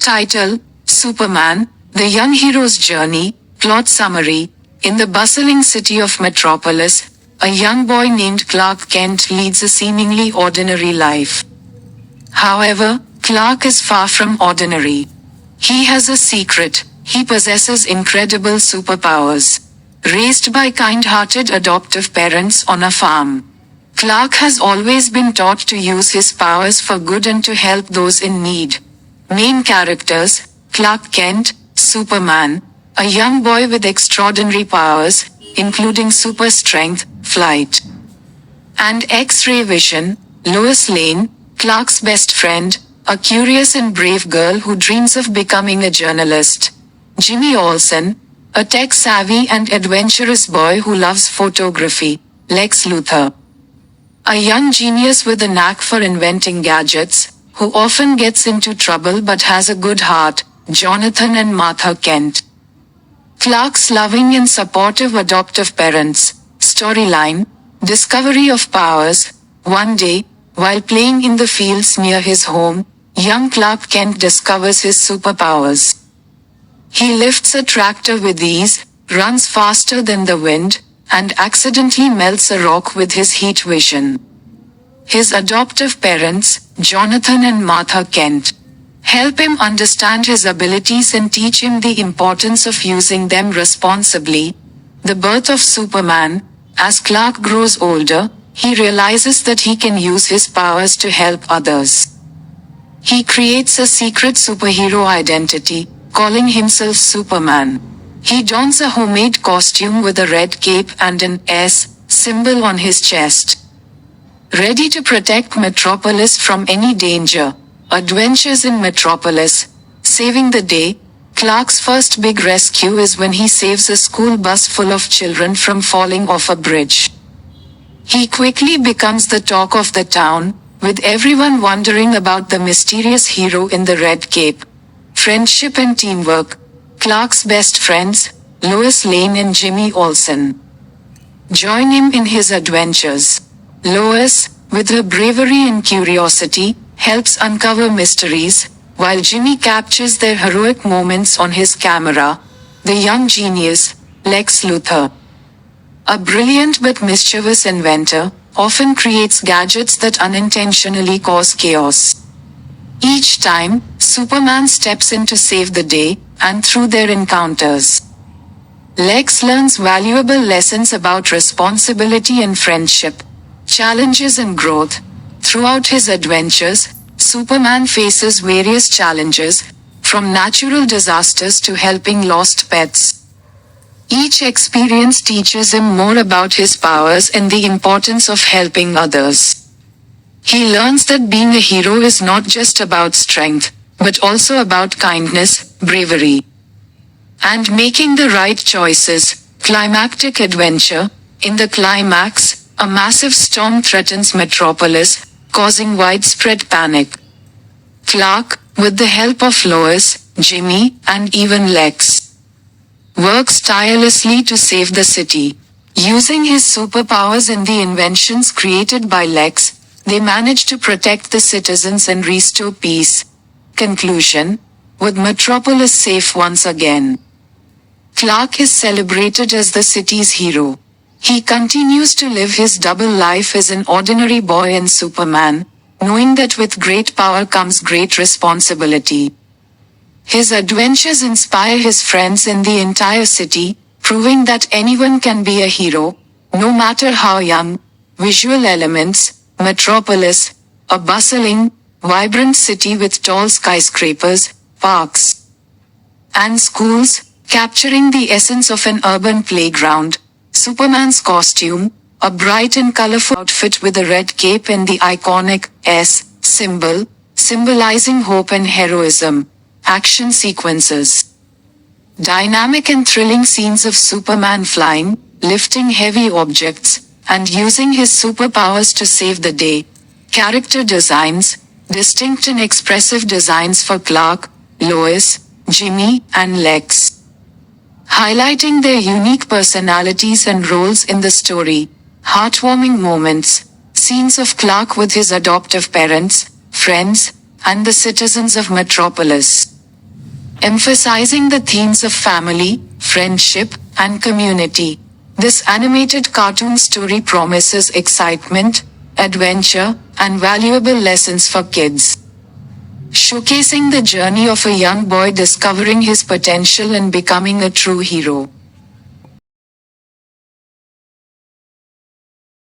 Title: Superman, the young hero's journey. Plot summary: in the bustling city of Metropolis, a young boy named Clark Kent leads a seemingly ordinary life. However, Clark is far from ordinary. He has a secret: he possesses incredible superpowers. Raised by kind-hearted adoptive parents on a farm, Clark has always been taught to use his powers for good and to help those in need. Main characters: Clark Kent, Superman, a young boy with extraordinary powers, including super strength, flight, and X-ray vision. Lois Lane, Clark's best friend, a curious and brave girl who dreams of becoming a journalist. Jimmy Olsen, a tech-savvy and adventurous boy who loves photography. Lex Luthor, a young genius with a knack for inventing gadgets, who often gets into trouble but has a good heart. Jonathan and Martha Kent, Clark's loving and supportive adoptive parents. Storyline: discovery of powers. One day, while playing in the fields near his home, young Clark Kent discovers his superpowers. He lifts a tractor with ease, runs faster than the wind, and accidentally melts a rock with his heat vision. His adoptive parents, Jonathan and Martha Kent, help him understand his abilities and teach him the importance of using them responsibly. The birth of Superman: as Clark grows older, he realizes that he can use his powers to help others. He creates a secret superhero identity, calling himself Superman. He dons a homemade costume with a red cape and an S symbol on his chest. Ready to protect Metropolis from any danger. Adventures in Metropolis. Saving the day. Clark's first big rescue is when he saves a school bus full of children from falling off a bridge. He quickly becomes the talk of the town, with everyone wondering about the mysterious hero in the red cape. Friendship and teamwork. Clark's best friends, Lois Lane and Jimmy Olsen, join him in his adventures. Lois, with her bravery and curiosity, helps uncover mysteries, while Jimmy captures their heroic moments on his camera. The young genius, Lex Luthor, a brilliant but mischievous inventor, often creates gadgets that unintentionally cause chaos. Each time, Superman steps in to save the day, and through their encounters, Lex learns valuable lessons about responsibility and friendship, challenges and growth. Throughout his adventures, Superman faces various challenges, from natural disasters to helping lost pets. Each experience teaches him more about his powers and the importance of helping others. He learns that being a hero is not just about strength, but also about kindness, bravery, and making the right choices. Climactic adventure. In the climax, a massive storm threatens Metropolis, causing widespread panic. Clark, with the help of Lois, Jimmy, and even Lex, works tirelessly to save the city. Using his superpowers and the inventions created by Lex, they manage to protect the citizens and restore peace. Conclusion: with Metropolis safe once again, Clark is celebrated as the city's hero. He continues to live his double life as an ordinary boy and Superman, knowing that with great power comes great responsibility. His adventures inspire his friends and the entire city, proving that anyone can be a hero, no matter how young. Visual elements. Metropolis, a bustling, vibrant city with tall skyscrapers, parks, and schools, capturing the essence of an urban playground. Superman's costume, a bright and colorful outfit with a red cape and the iconic S symbol, symbolizing hope and heroism. Action sequences. Dynamic and thrilling scenes of Superman flying, lifting heavy objects, and using his superpowers to save the day. Character designs. Distinct and expressive designs for Clark, Lois, Jimmy, and Lex, highlighting their unique personalities and roles in the story. Heartwarming moments. Scenes of Clark with his adoptive parents, friends, and the citizens of Metropolis. emphasizing the themes of family, friendship, and community. This animated cartoon story promises excitement, adventure, and valuable lessons for kids, showcasing the journey of a young boy discovering his potential and becoming a true hero.